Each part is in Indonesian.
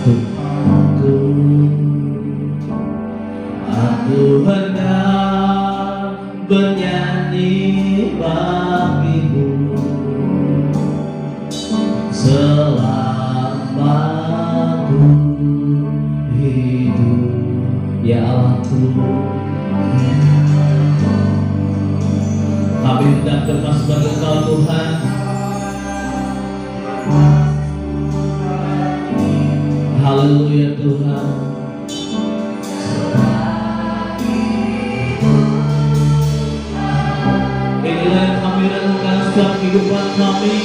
Tuhanku, aku hendak bernyanyi bagimu selama ku hidup, ya Allahku. Kami hendak bermasuk bagi Engkau Tuhan. Haleluya Tuhan. Inilah yang kami renungkan setiap kehidupan kami.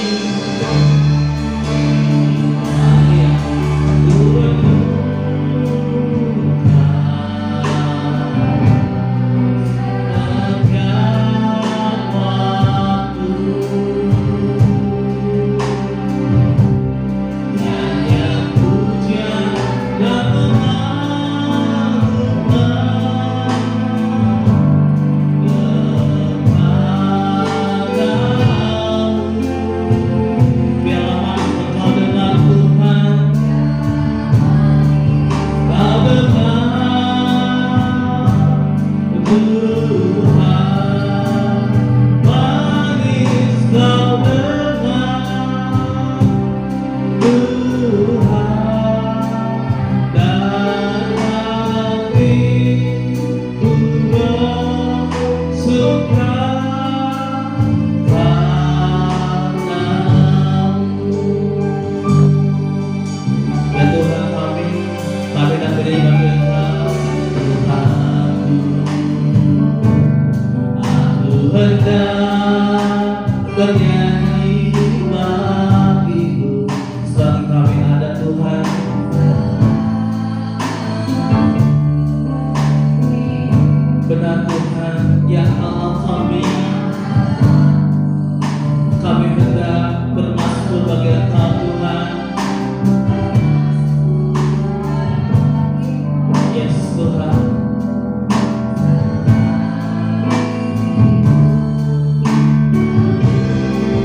Bernyanyi bagimu selagi kami ada Tuhan. Benar Tuhan, ya Allah kami hendak bermasuk bagi Engkau Tuhan. Yes Tuhan.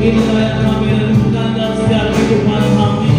Inilah yang kami renungkan dalam setiap kehidupan kami.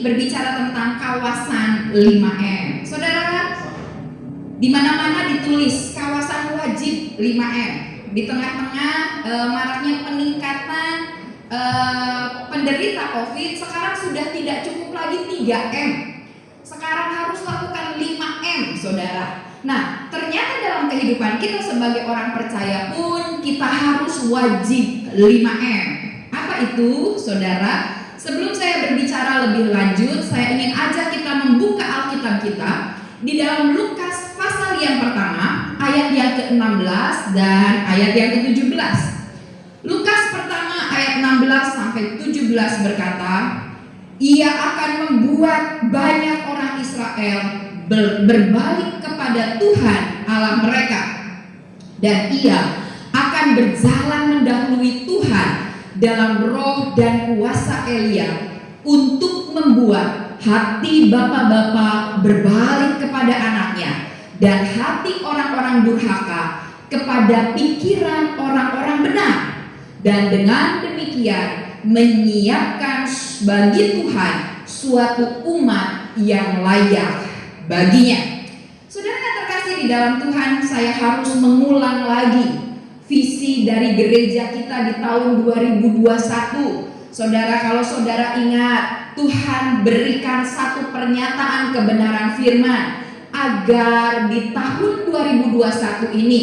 berbicara tentang kawasan 5M. Saudara, di mana-mana ditulis kawasan wajib 5M. Di tengah-tengah maraknya peningkatan penderita COVID, sekarang sudah tidak cukup lagi 3M. Sekarang harus lakukan 5M, saudara. Nah, ternyata dalam kehidupan kita sebagai orang percaya pun kita harus wajib 5M. Apa itu, saudara? Sebelum saya berbicara lebih lanjut, saya ingin ajak kita membuka Alkitab kita di dalam Lukas pasal yang pertama, ayat yang ke-16 dan ayat yang ke-17. Lukas pertama ayat 16 sampai 17 berkata, "Ia akan membuat banyak orang Israel berbalik kepada Tuhan Allah mereka, dan ia akan berjalan mendahului Tuhan dalam roh dan kuasa Elia untuk membuat hati bapa-bapa berbalik kepada anaknya dan hati orang-orang durhaka kepada pikiran orang-orang benar, dan dengan demikian menyiapkan bagi Tuhan suatu umat yang layak baginya." Saudara yang terkasih di dalam Tuhan, saya harus mengulang lagi visi dari gereja kita di tahun 2021. Saudara, kalau saudara ingat, Tuhan berikan satu pernyataan kebenaran firman agar di tahun 2021 ini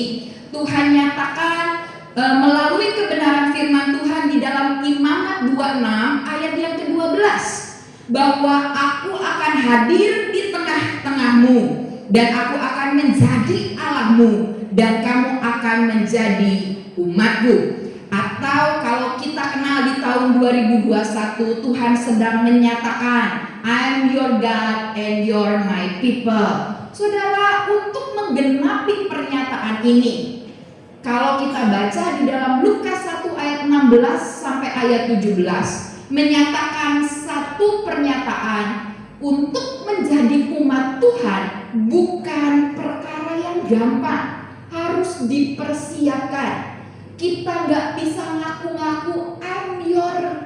Tuhan nyatakan melalui kebenaran firman Tuhan di dalam Imamat 26 ayat yang ke-12, bahwa aku akan hadir di tengah-tengahmu dan aku akan menjadi Allahmu dan kamu akan menjadi umatku. Atau kalau kita kenal di tahun 2021, Tuhan sedang menyatakan, I'm your God and you're my people. Saudara, untuk menggenapi pernyataan ini, kalau kita baca di dalam Lukas 1 ayat 16 sampai ayat 17, menyatakan satu pernyataan untuk menjadi umat Tuhan bukan perkara yang gampang, harus dipersiapkan. Kita gak bisa ngaku-ngaku I'm your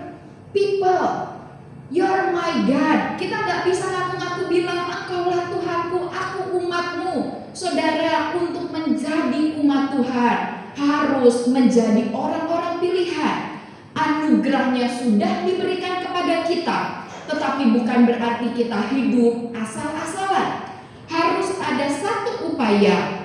people, you're my God. Kita gak bisa ngaku-ngaku bilang engkaulah Tuhanku, aku umatmu. Saudara, untuk menjadi umat Tuhan harus menjadi orang-orang pilihan. Anugerahnya sudah diberikan kepada kita, tetapi bukan berarti kita hidup asal-asalan. Harus ada satu upaya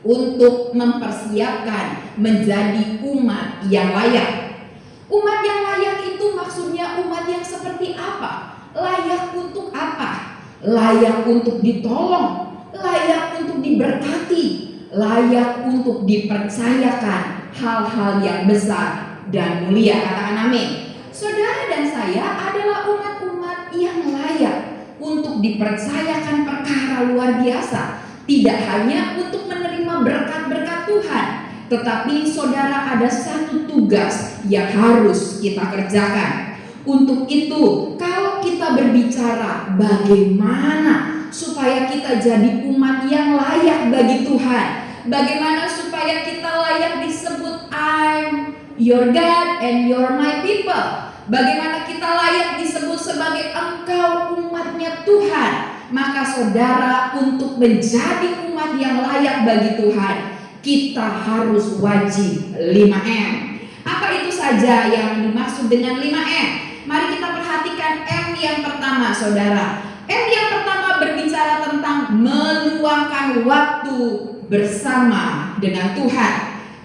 untuk mempersiapkan menjadi umat yang layak. Umat yang layak itu maksudnya umat yang seperti apa? Layak untuk apa? Layak untuk ditolong, layak untuk diberkati, layak untuk dipercayakan hal-hal yang besar dan mulia. Katakan amin. Saudara dan saya adalah umat-umat yang layak untuk dipercayakan perkara luar biasa. Tidak hanya untuk menerima berkat-berkat Tuhan, tetapi saudara, ada satu tugas yang harus kita kerjakan. Untuk itu, kalau kita berbicara bagaimana supaya kita jadi umat yang layak bagi Tuhan, bagaimana supaya kita layak disebut I'm your God and you're my people, bagaimana kita layak disebut sebagai engkau umatnya Tuhan, maka saudara, untuk menjadi umat yang layak bagi Tuhan, kita harus wajib 5M. Apa itu saja yang dimaksud dengan 5M? Mari kita perhatikan M yang pertama, saudara. M yang pertama berbicara tentang meluangkan waktu bersama dengan Tuhan.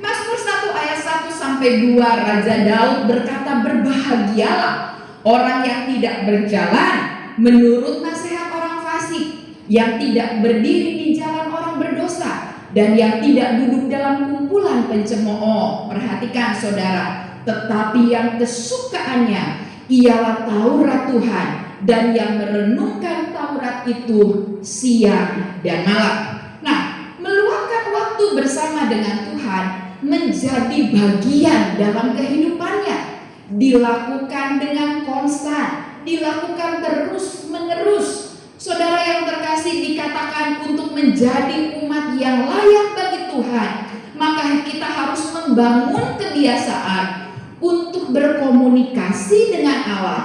Mazmur 1 ayat 1 sampai 2, Raja Daud berkata, berbahagialah orang yang tidak berjalan menurut nasihat orang fasik, yang tidak berdiri di jalan orang berdosa, dan yang tidak duduk dalam kumpulan pencemooh. Perhatikan saudara, tetapi yang kesukaannya ialah Taurat Tuhan, dan yang merenungkan Taurat itu siang dan malam. Nah, meluangkan waktu bersama dengan Tuhan menjadi bagian dalam kehidupannya, dilakukan dengan konstan, dilakukan terus menerus. Saudara yang terkasih, dikatakan untuk menjadi umat yang layak bagi Tuhan, maka kita harus membangun kebiasaan untuk berkomunikasi dengan Allah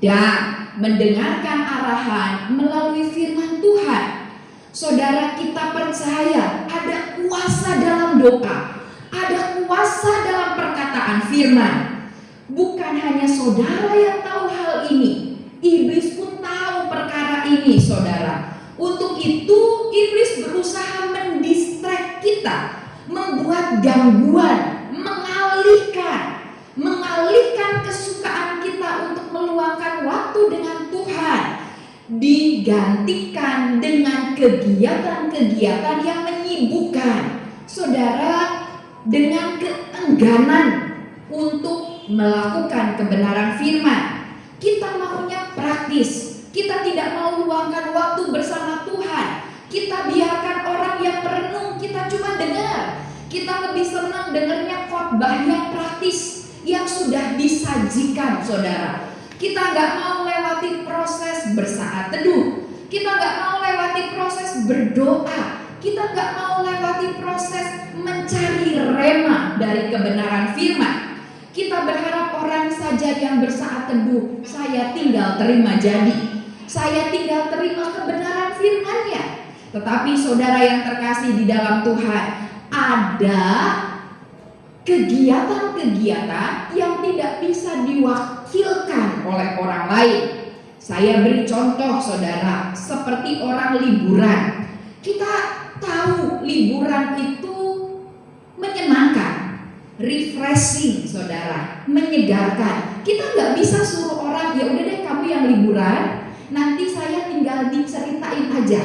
dan mendengarkan arahan melalui firman Tuhan. Saudara, kita percaya ada kuasa dalam doa, ada kuasa dalam perkataan firman. Bukan hanya saudara yang tahu hal ini, iblis pun tahu perkara ini, saudara. Untuk itu iblis berusaha mendistract kita, membuat gangguan, mengalihkan kesukaan kita untuk meluangkan waktu dengan Tuhan, digantikan dengan kegiatan-kegiatan yang menyibukkan. Saudara, dengan keengganan untuk melakukan kebenaran firman, kita maunya praktis. Kita tidak mau luangkan waktu bersama Tuhan. Kita biarkan orang yang merenung, kita cuma dengar. Kita lebih senang dengarnya khotbah yang praktis, yang sudah disajikan, saudara. Kita nggak mau lewati proses bersaat teduh. Kita nggak mau lewati proses berdoa. Kita nggak mau lewati proses mencari rema dari kebenaran firman. Kita berharap orang saja yang bersaat teduh, saya tinggal terima jadi. Saya tinggal terima kebenaran firman-Nya. Tetapi saudara yang terkasih di dalam Tuhan, ada kegiatan-kegiatan yang tidak bisa diwakilkan oleh orang lain. Saya beri contoh, saudara, seperti orang liburan. Kita tahu liburan itu menyenangkan, refreshing, saudara, menyegarkan. Kita nggak bisa suruh orang, ya udah deh kamu yang liburan, nanti saya tinggal diceritain aja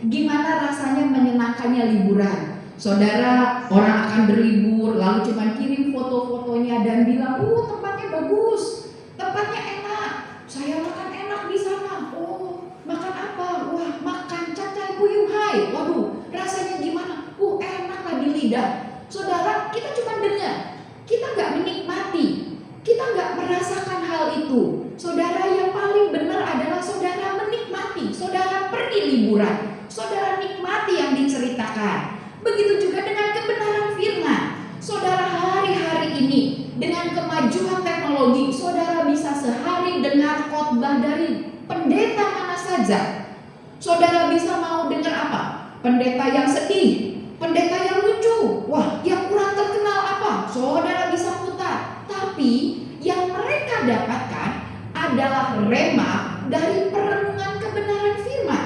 gimana rasanya menyenangkannya liburan. Saudara, orang akan berlibur lalu cuma kirim foto-fotonya dan bilang, tempatnya bagus, tempatnya enak, saya makan enak di sana. Makan apa? Wah, makan cacai puyuh hai. Waduh, rasanya gimana? Enak lah di lidah. Saudara, kita cuma dengar, kita nggak menikmati, kita nggak merasakan hal itu. Saudara, yang paling benar adalah saudara menikmati. Saudara pergi liburan, saudara nikmati yang diceritakan. Begitu juga dengan kebenaran firman. Saudara, hari-hari ini dengan kemajuan teknologi, saudara bisa sehari dengar khotbah dari pendeta mana saja. Saudara bisa mau dengar apa? Pendeta yang sedih, pendeta yang lucu, wah yang kurang terkenal apa? Saudara bisa putar. Tapi yang mereka dapatkan adalah rema dari perenungan kebenaran firman.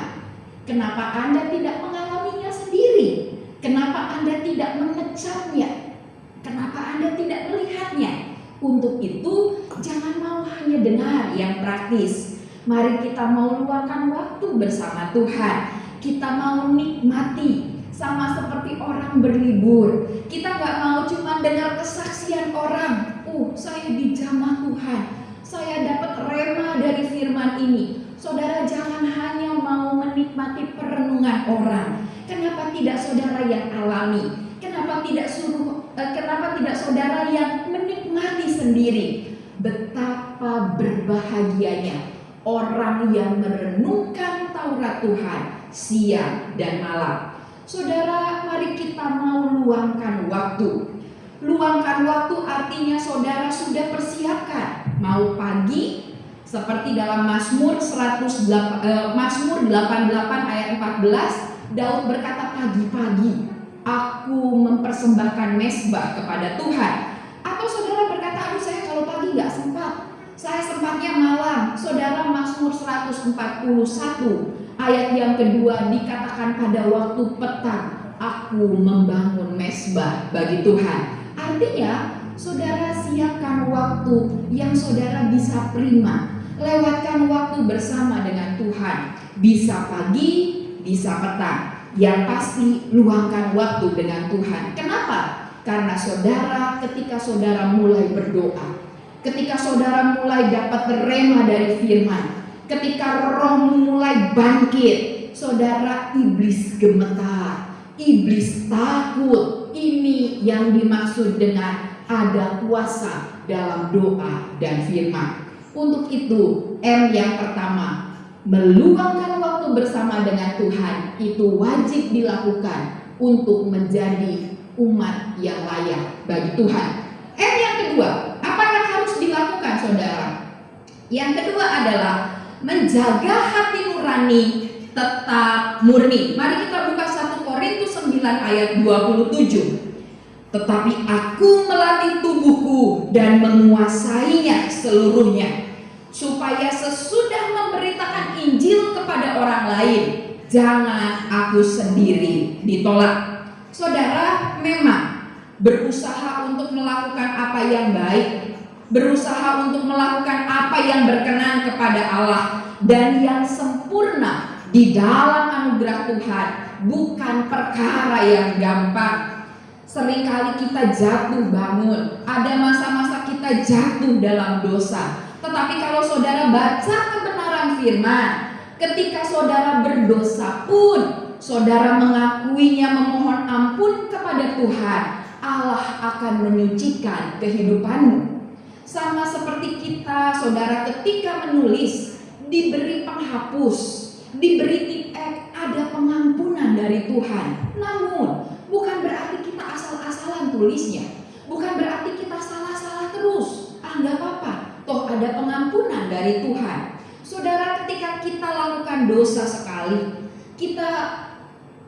Kenapa Anda tidak mengalaminya sendiri? Kenapa Anda tidak mengecapnya? Kenapa Anda tidak melihatnya? Untuk itu jangan mau hanya dengar yang praktis. Mari kita mau luangkan waktu bersama Tuhan. Kita mau nikmati, sama seperti orang berlibur. Kita gak mau cuma dengar kesaksian orang. Saya dijamah Tuhan, saya dapat rema dari firman ini. Saudara, jangan hanya mau menikmati perenungan orang. Kenapa tidak saudara yang alami? Kenapa tidak saudara yang menikmati sendiri? Betapa berbahagianya orang yang merenungkan Taurat Tuhan siang dan malam. Saudara, mari kita mau luangkan waktu. Luangkan waktu artinya saudara sudah persiapkan. Mau pagi, seperti dalam Mazmur 88 ayat 14, Daud berkata, pagi-pagi aku mempersembahkan mezbah kepada Tuhan. Atau saudara berkata, saya kalau pagi gak sempat, saya sempatnya malam. Saudara, Mazmur 141 ayat yang kedua dikatakan pada waktu petang aku membangun mezbah bagi Tuhan. Artinya saudara siapkan waktu yang saudara bisa prima. Lewatkan waktu bersama dengan Tuhan. Bisa pagi, bisa petang. Yang pasti luangkan waktu dengan Tuhan. Kenapa? Karena saudara, ketika saudara mulai berdoa, ketika saudara mulai dapat rema dari firman, ketika rohmu mulai bangkit, saudara, iblis gemetar, iblis takut. Ini yang dimaksud dengan ada kuasa dalam doa dan firman. Untuk itu, M yang pertama, meluangkan waktu bersama dengan Tuhan itu wajib dilakukan untuk menjadi umat yang layak bagi Tuhan. M yang kedua, apa yang harus dilakukan, saudara? Yang kedua adalah menjaga hati nurani tetap murni. Mari kita buka 1 Korintus 9 ayat 27. Tetapi aku melatih tubuhku dan menguasainya seluruhnya, supaya sesudah memberitakan Injil kepada orang lain, jangan aku sendiri ditolak. Saudara, memang berusaha untuk melakukan apa yang baik, berusaha untuk melakukan apa yang berkenan kepada Allah dan yang sempurna di dalam anugerah Tuhan bukan perkara yang gampang. Seringkali kita jatuh bangun, ada masa-masa kita jatuh dalam dosa. Tetapi kalau saudara baca kebenaran firman, ketika saudara berdosa pun saudara mengakuinya, memohon ampun kepada Tuhan, Allah akan menyucikan kehidupanmu. Sama seperti kita, saudara, ketika menulis diberi penghapus, diberi tip ada pengampunan dari Tuhan. Namun bukan berarti kita asal-asalan tulisnya, bukan berarti kita salah-salah terus. Nggak apa-apa, toh ada pengampunan dari Tuhan. Saudara, ketika kita lakukan dosa sekali, kita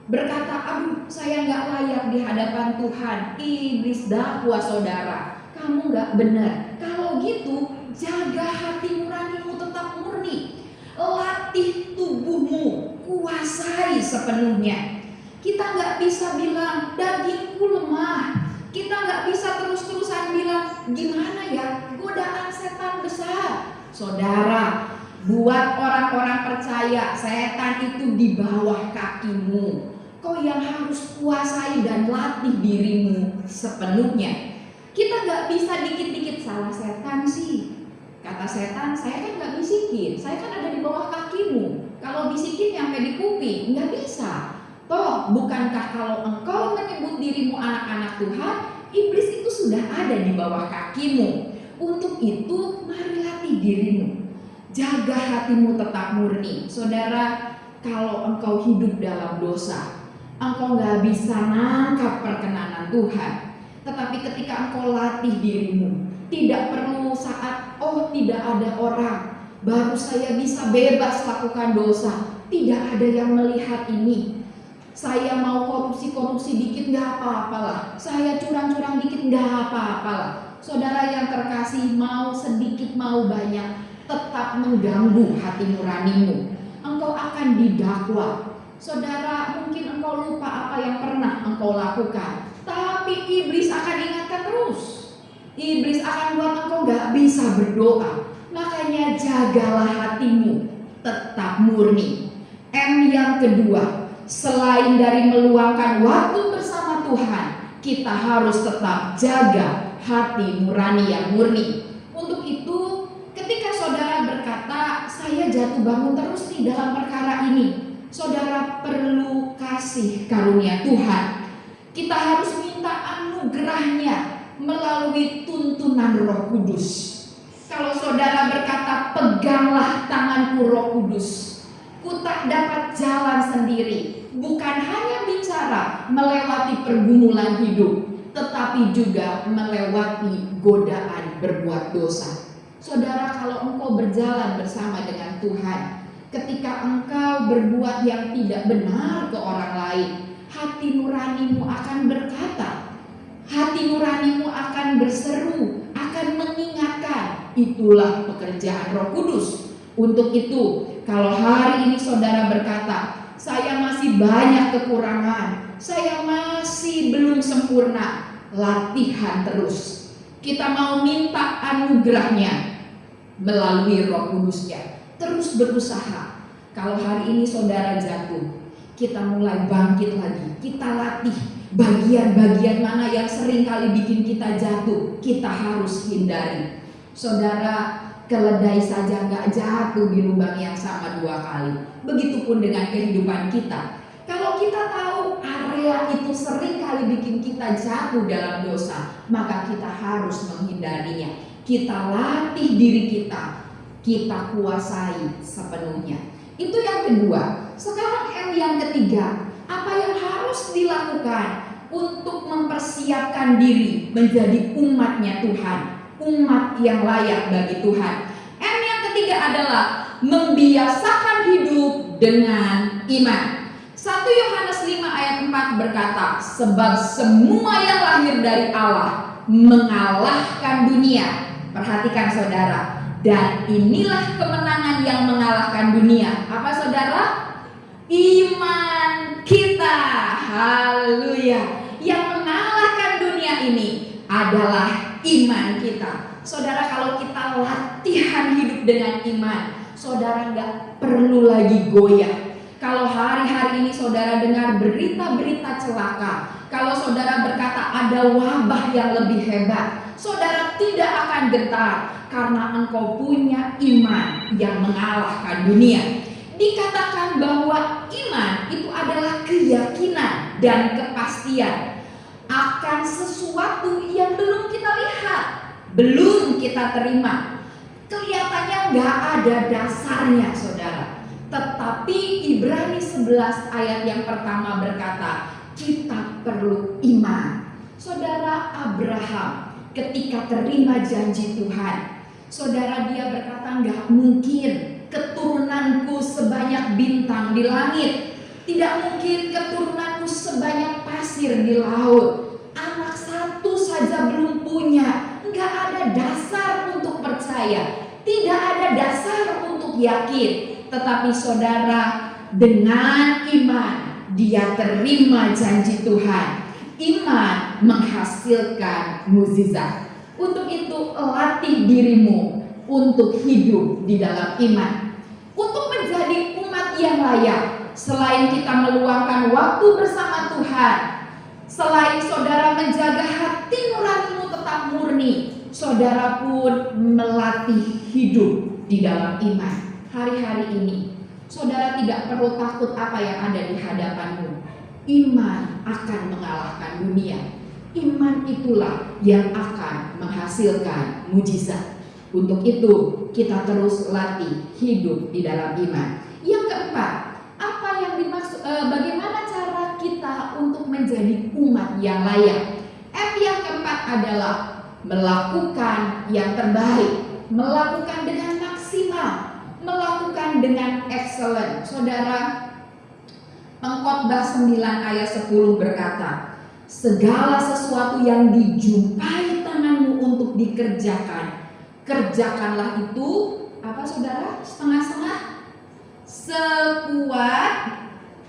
berkata, aduh saya nggak layak di hadapan Tuhan. Iblis dakwa saudara, kamu nggak benar. Kalau gitu, jaga hati nuranimu tetap murni. Latih tubuhmu, kuasai sepenuhnya. Kita nggak bisa bilang dagingku lemah. Kita nggak bisa terus-terusan bilang gimana ya, godaan setan besar. Saudara, buat orang-orang percaya setan itu di bawah kakimu. Kau yang harus kuasai dan latih dirimu sepenuhnya. Kita nggak bisa dikit-dikit salah setan sih. Kata setan, saya kan nggak bisikin, saya kan ada di bawah kakimu. Kalau bisikin nyampe di kuping, nggak bisa. Toh, bukankah kalau engkau menyebut dirimu anak-anak Tuhan, iblis itu sudah ada di bawah kakimu. Untuk itu, mari latih dirimu. Jaga hatimu tetap murni. Saudara, kalau engkau hidup dalam dosa, engkau nggak bisa nangkap perkenanan Tuhan. Tetapi ketika engkau latih dirimu, tidak perlu saat tidak ada orang, baru saya bisa bebas lakukan dosa. Tidak ada yang melihat ini. Saya mau korupsi dikit nggak apa-apalah. Saya curang-curang dikit nggak apa-apalah. Saudara yang terkasih, mau sedikit mau banyak, tetap mengganggu hati nuranimu. Engkau akan didakwa. Saudara, mungkin engkau lupa apa yang pernah engkau lakukan, tapi iblis akan ingatkan terus. Iblis akan buat engkau gak bisa berdoa. Makanya jagalah hatimu tetap murni. M yang kedua, selain dari meluangkan waktu bersama Tuhan, kita harus tetap jaga hati nurani yang murni. Untuk itu, ketika saudara berkata, saya jatuh bangun terus nih dalam perkara ini, saudara perlu kasih karunia Tuhan. Kita harus minta anugerahnya melalui tuntunan Roh Kudus. Kalau saudara berkata, peganglah tanganku Roh Kudus, ku tak dapat jalan sendiri. Bukan hanya bicara melewati pergumulan hidup, tetapi juga melewati godaan berbuat dosa. Saudara, kalau engkau berjalan bersama dengan Tuhan, ketika engkau berbuat yang tidak benar ke orang lain, hati nuranimu akan berkata, hati nuranimu akan berseru, akan mengingatkan. Itulah pekerjaan Roh Kudus. Untuk itu, kalau hari ini saudara berkata, saya masih banyak kekurangan, saya masih belum sempurna, latihan terus. Kita mau minta anugerahnya melalui Roh Kudusnya. Terus berusaha. Kalau hari ini saudara jatuh, kita mulai bangkit lagi. Kita latih bagian-bagian mana yang sering kali bikin kita jatuh, kita harus hindari. Saudara, keledai saja gak jatuh di lubang yang sama 2 kali. Begitupun dengan kehidupan kita. Kalau kita tahu area itu sering kali bikin kita jatuh dalam dosa, maka kita harus menghindarinya. Kita latih diri kita kuasai sepenuhnya. Itu yang kedua. Sekarang M yang ketiga, apa yang harus dilakukan untuk mempersiapkan diri menjadi umatnya Tuhan, umat yang layak bagi Tuhan. M yang ketiga adalah membiasakan hidup dengan iman. 1 Yohanes 5 ayat 4 berkata, sebab semua yang lahir dari Allah mengalahkan dunia. Perhatikan saudara, dan inilah kemenangan yang mengalahkan dunia. Apa saudara? Iman kita. Haleluya. Yang mengalahkan dunia ini adalah iman kita. Saudara, kalau kita latihan hidup dengan iman, saudara gak perlu lagi goyah. Kalau hari-hari ini saudara dengar berita-berita celaka, kalau saudara berkata ada wabah yang lebih hebat, saudara tidak akan gentar karena engkau punya iman yang mengalahkan dunia. Dikatakan bahwa iman itu adalah keyakinan dan kepastian akan sesuatu yang belum kita lihat, belum kita terima. Kelihatannya nggak ada dasarnya saudara. Tetapi Ibrani 11 ayat yang pertama berkata, kita perlu iman. Saudara, Abraham ketika terima janji Tuhan, saudara, dia berkata, nggak mungkin keturunanku sebanyak bintang di langit, tidak mungkin keturunanku sebanyak pasir di laut. Anak satu saja belum punya, nggak ada dasar untuk percaya, tidak ada dasar untuk yakin. Tetapi saudara, dengan iman dia terima janji Tuhan. Iman menghasilkan mukjizat. Untuk itu latih dirimu untuk hidup di dalam iman. Untuk menjadi umat yang layak, selain kita meluangkan waktu bersama Tuhan, selain saudara menjaga hati nuranimu tetap murni, saudara pun melatih hidup di dalam iman. Hari-hari ini saudara tidak perlu takut apa yang ada di hadapanmu. Iman akan mengalahkan dunia. Iman itulah yang akan menghasilkan mukjizat. Untuk itu kita terus latih hidup di dalam iman. Yang keempat, apa yang dimaksud? Bagaimana cara kita untuk menjadi umat yang layak? Yang keempat adalah melakukan yang terbaik, melakukan dengan maksimal, melakukan dengan excellent. Saudara, Pengkhotbah 9 ayat 10 berkata, segala sesuatu yang dijumpai tanganmu untuk dikerjakan, kerjakanlah itu, apa saudara? Setengah-setengah, sekuat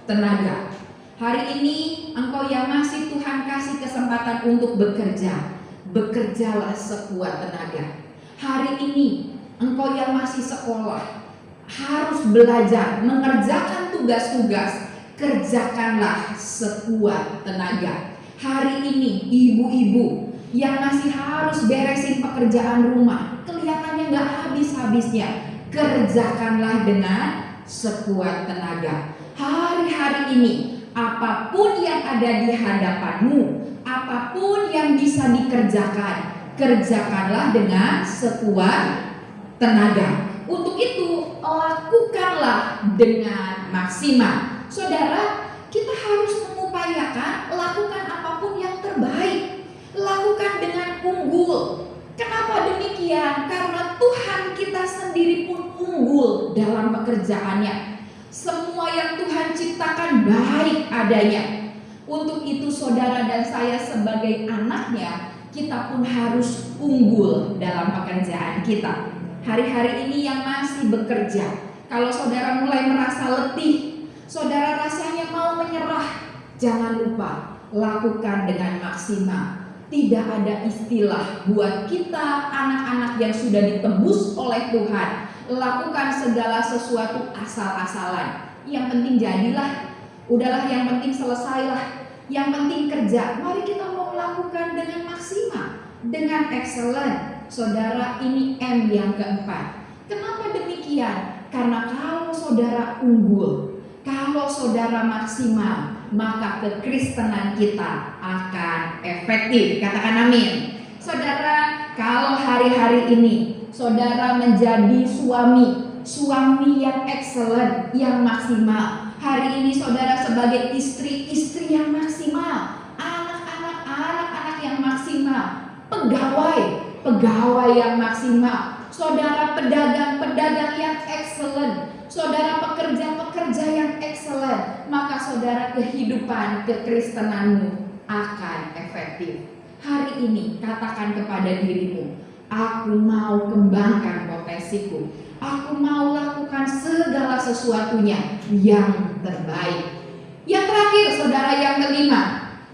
tenaga. Hari ini engkau yang masih Tuhan kasih kesempatan untuk bekerja, bekerjalah sekuat tenaga. Hari ini engkau yang masih sekolah, harus belajar, mengerjakan tugas-tugas, kerjakanlah sekuat tenaga. Hari ini ibu-ibu yang masih harus beresin pekerjaan rumah, kelihatannya gak habis-habisnya, kerjakanlah dengan sekuat tenaga. Hari-hari ini apapun yang ada di hadapanmu, apapun yang bisa dikerjakan, kerjakanlah dengan sekuat tenaga. Untuk itu lakukanlah dengan maksimal. Saudara, kita harus mengupayakan lakukan apapun yang terbaik, lakukan dengan unggul. Kenapa demikian? Karena Tuhan kita sendiri pun unggul dalam pekerjaannya. Semua yang Tuhan ciptakan baik adanya. Untuk itu saudara dan saya sebagai anaknya, kita pun harus unggul dalam pekerjaan kita. Hari-hari ini yang masih bekerja, kalau saudara mulai merasa letih, saudara rasanya mau menyerah, jangan lupa lakukan dengan maksimal. Tidak ada istilah buat kita anak-anak yang sudah ditebus oleh Tuhan, lakukan segala sesuatu asal-asalan. Yang penting jadilah, udahlah, yang penting selesailah, yang penting kerja. Mari kita mau lakukan dengan maksimal, dengan excellent. Saudara, ini M yang keempat. Kenapa demikian? Karena kalau saudara unggul, kalau saudara maksimal, maka kekristenan kita akan efektif. Katakan amin. Saudara, kalau hari-hari ini saudara menjadi suami yang excellent, yang maksimal. Hari ini saudara sebagai istri yang maksimal, anak-anak yang maksimal, pegawai yang maksimal. saudara pedagang-pedagang yang excellent, saudara pekerja-pekerja yang excellent, maka saudara kehidupan kekristenanmu akan efektif. Hari ini katakan kepada dirimu, aku mau kembangkan potensiku, aku mau lakukan segala sesuatunya yang terbaik. Yang terakhir saudara, yang kelima,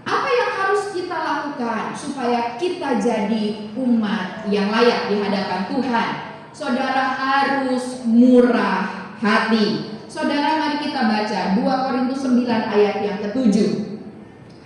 apa yang harus kita lakukan supaya kita jadi umat yang layak di hadapan Tuhan? Saudara harus murah hati. Saudara, mari kita baca 2 Korintus 9 ayat yang ke-7.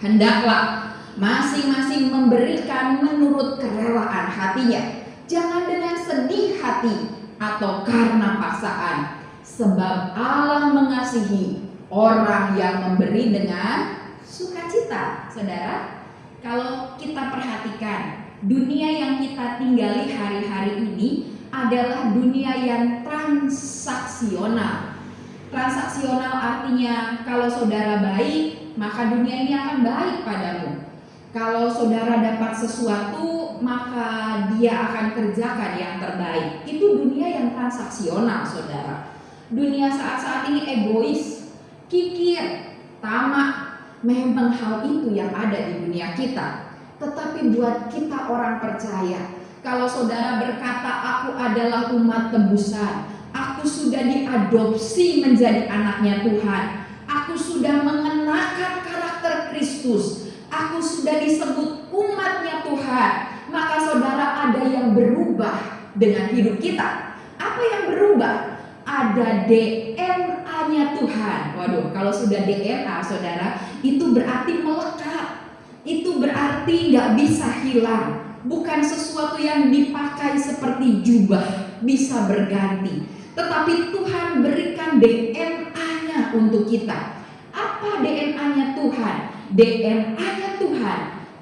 Hendaklah masing-masing memberikan menurut kerelaan hatinya, jangan dengan sedih hati atau karena paksaan, sebab Allah mengasihi orang yang memberi dengan sukacita. Saudara, kalau kita perhatikan, dunia yang kita tinggali hari-hari ini adalah dunia yang transaksional. Transaksional artinya kalau saudara baik, maka dunia ini akan baik padamu. Kalau saudara dapat sesuatu, maka dia akan kerjakan yang terbaik. Itu dunia yang transaksional, saudara. Dunia saat-saat ini egois, kikir, tamak. Memang hal itu yang ada di dunia kita. Tetapi buat kita orang percaya, kalau saudara berkata aku adalah umat tebusan, aku sudah diadopsi menjadi anaknya Tuhan, aku sudah mengenakan karakter Kristus, aku sudah disebut umatnya Tuhan, maka saudara ada yang berubah dengan hidup kita. Apa yang berubah? Ada DNA-nya Tuhan. Waduh, kalau sudah DNA saudara, itu berarti melekat, itu berarti gak bisa hilang. Bukan sesuatu yang dipakai seperti jubah, bisa berganti. Tetapi Tuhan berikan DNA-nya untuk kita. Apa DNA-nya Tuhan? DNA-nya Tuhan,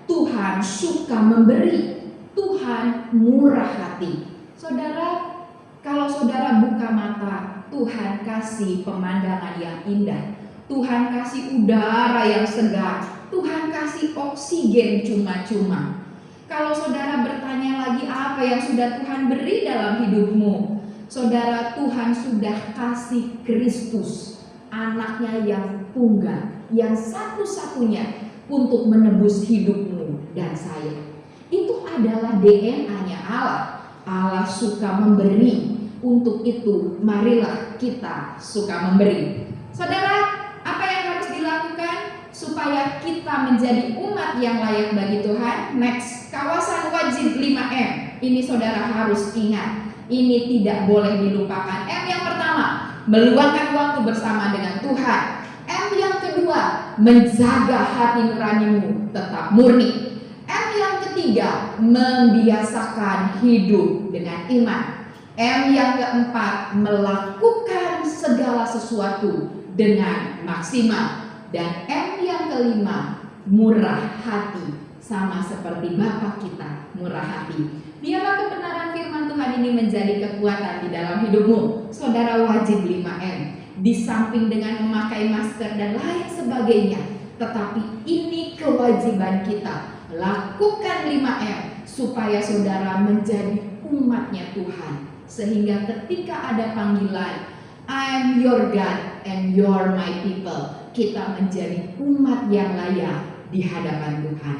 Tuhan suka memberi, Tuhan murah hati. Saudara, kalau saudara buka mata, Tuhan kasih pemandangan yang indah, Tuhan kasih udara yang segar, Tuhan kasih oksigen cuma-cuma. Kalau saudara bertanya lagi apa yang sudah Tuhan beri dalam hidupmu, saudara, Tuhan sudah kasih Kristus, anaknya yang tunggal, yang satu-satunya untuk menebus hidupmu dan saya. Itu adalah DNA-nya Allah. Allah suka memberi. Untuk itu marilah kita suka memberi. Saudara, apa yang harus dilakukan supaya kita menjadi umat yang layak bagi Tuhan? Next, kawasan wajib 5M. Ini saudara harus ingat, ini tidak boleh dilupakan. M yang pertama, meluangkan waktu bersama dengan Tuhan. M yang kedua, menjaga hati nuranimu tetap murni. M yang ketiga, membiasakan hidup dengan iman. M yang keempat, melakukan segala sesuatu dengan maksimal. Dan M yang kelima, murah hati, sama seperti Bapa kita murah hati. Biarlah kebenaran firman Tuhan ini menjadi kekuatan di dalam hidupmu. Saudara, wajib 5M. Di samping dengan memakai masker dan lain sebagainya, tetapi ini kewajiban kita. Lakukan 5M supaya saudara menjadi umatnya Tuhan. Sehingga ketika ada panggilan, I'm your God and you're my people, kita menjadi umat yang layak di hadapan Tuhan.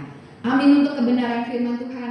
Amin untuk kebenaran firman Tuhan.